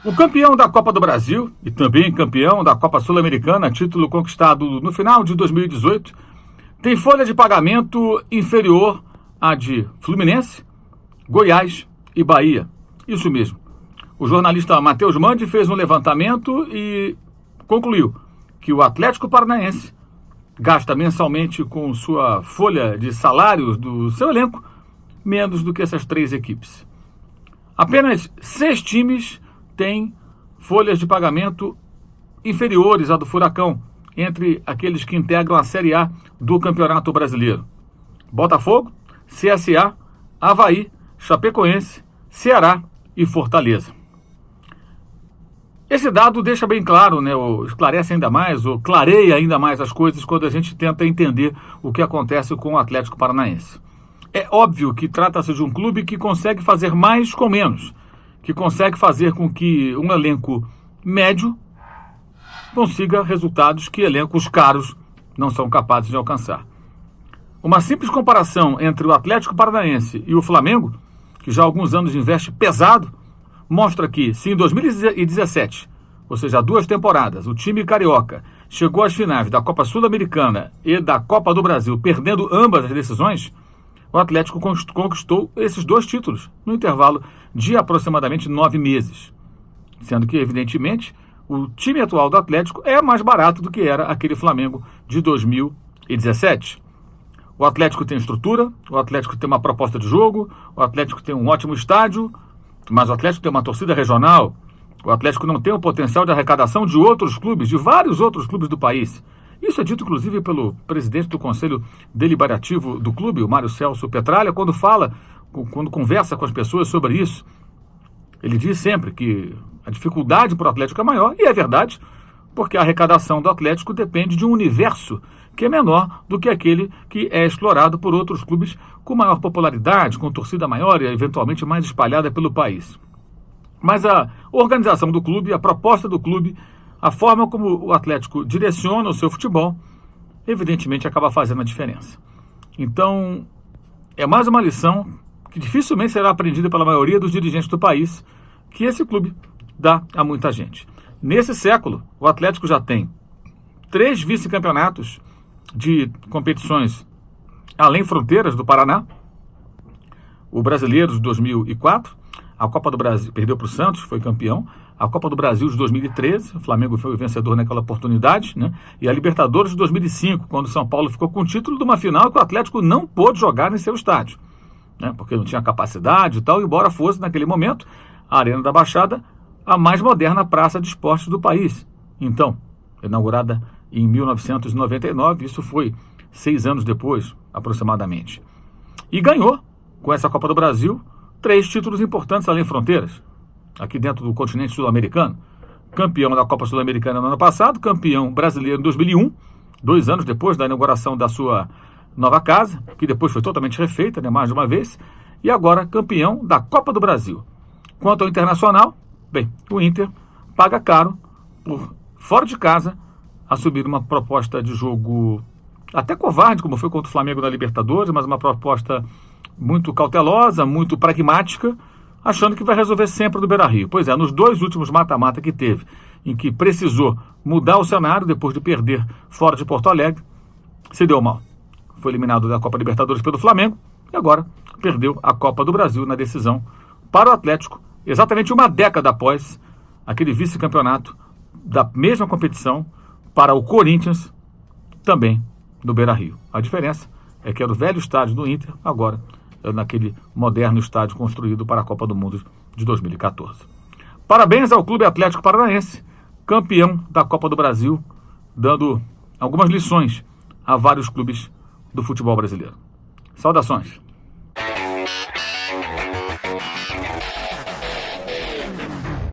O campeão da Copa do Brasil e também campeão da Copa Sul-Americana, título conquistado no final de 2018, tem folha de pagamento inferior à de Fluminense, Goiás e Bahia. Isso mesmo. O jornalista Matheus Mandi fez um levantamento e concluiu que o Atlético Paranaense gasta mensalmente com sua folha de salários do seu elenco menos do que essas três equipes. Apenas 6 times têm folhas de pagamento inferiores à do Furacão, entre aqueles que integram a Série A do Campeonato Brasileiro: Botafogo, CSA, Avaí, Chapecoense, Ceará e Fortaleza. Esse dado deixa bem claro, ou esclarece ainda mais, ou clareia ainda mais as coisas quando a gente tenta entender o que acontece com o Atlético Paranaense. É óbvio que trata-se de um clube que consegue fazer mais com menos, que consegue fazer com que um elenco médio consiga resultados que elencos caros não são capazes de alcançar. Uma simples comparação entre o Atlético Paranaense e o Flamengo, que já há alguns anos investe pesado, mostra que, se em 2017, ou seja, há 2 temporadas, o time carioca chegou às finais da Copa Sul-Americana e da Copa do Brasil, perdendo ambas as decisões, o Atlético conquistou esses 2 títulos no intervalo de aproximadamente 9 meses. Sendo que, evidentemente, o time atual do Atlético é mais barato do que era aquele Flamengo de 2017. O Atlético tem estrutura, o Atlético tem uma proposta de jogo, o Atlético tem um ótimo estádio, mas o Atlético tem uma torcida regional, o Atlético não tem o potencial de arrecadação de outros clubes, de vários outros clubes do país. Isso é dito, inclusive, pelo presidente do Conselho Deliberativo do clube, o Mário Celso Petralha, quando conversa com as pessoas sobre isso. Ele diz sempre que a dificuldade para o Atlético é maior, e é verdade, porque a arrecadação do Atlético depende de um universo que é menor do que aquele que é explorado por outros clubes com maior popularidade, com torcida maior e eventualmente mais espalhada pelo país. Mas a organização do clube, a proposta do clube, a forma como o Atlético direciona o seu futebol, evidentemente acaba fazendo a diferença. Então, é mais uma lição que dificilmente será aprendida pela maioria dos dirigentes do país, que esse clube dá a muita gente. Nesse século, o Atlético já tem 3 vice-campeonatos de competições além fronteiras do Paraná: o Brasileiro de 2004, a Copa do Brasil, perdeu para o Santos, foi campeão, a Copa do Brasil de 2013, o Flamengo foi o vencedor naquela oportunidade, e a Libertadores de 2005, quando o São Paulo ficou com o título de uma final que o Atlético não pôde jogar em seu estádio, porque não tinha capacidade e tal, embora fosse, naquele momento, a Arena da Baixada, a mais moderna praça de esportes do país. Então, inaugurada em 1999, isso foi 6 anos depois, aproximadamente. E ganhou, com essa Copa do Brasil, 3 títulos importantes além fronteiras, aqui dentro do continente sul-americano. Campeão da Copa Sul-Americana no ano passado, campeão brasileiro em 2001, 2 anos depois da inauguração da sua nova casa, que depois foi totalmente refeita, mais de uma vez, e agora campeão da Copa do Brasil. Quanto ao Internacional, bem, o Inter paga caro por, fora de casa, assumir uma proposta de jogo até covarde, como foi contra o Flamengo na Libertadores, mas uma proposta muito cautelosa, muito pragmática, achando que vai resolver sempre do Beira-Rio. Pois é, nos 2 últimos mata-mata que teve, em que precisou mudar o cenário depois de perder fora de Porto Alegre, se deu mal. Foi eliminado da Copa Libertadores pelo Flamengo e agora perdeu a Copa do Brasil na decisão para o Atlético, exatamente uma década após aquele vice-campeonato da mesma competição para o Corinthians, também do Beira-Rio. A diferença é que era o velho estádio do Inter, agora é naquele moderno estádio construído para a Copa do Mundo de 2014. Parabéns ao Clube Atlético Paranaense, campeão da Copa do Brasil, dando algumas lições a vários clubes do futebol brasileiro. Saudações!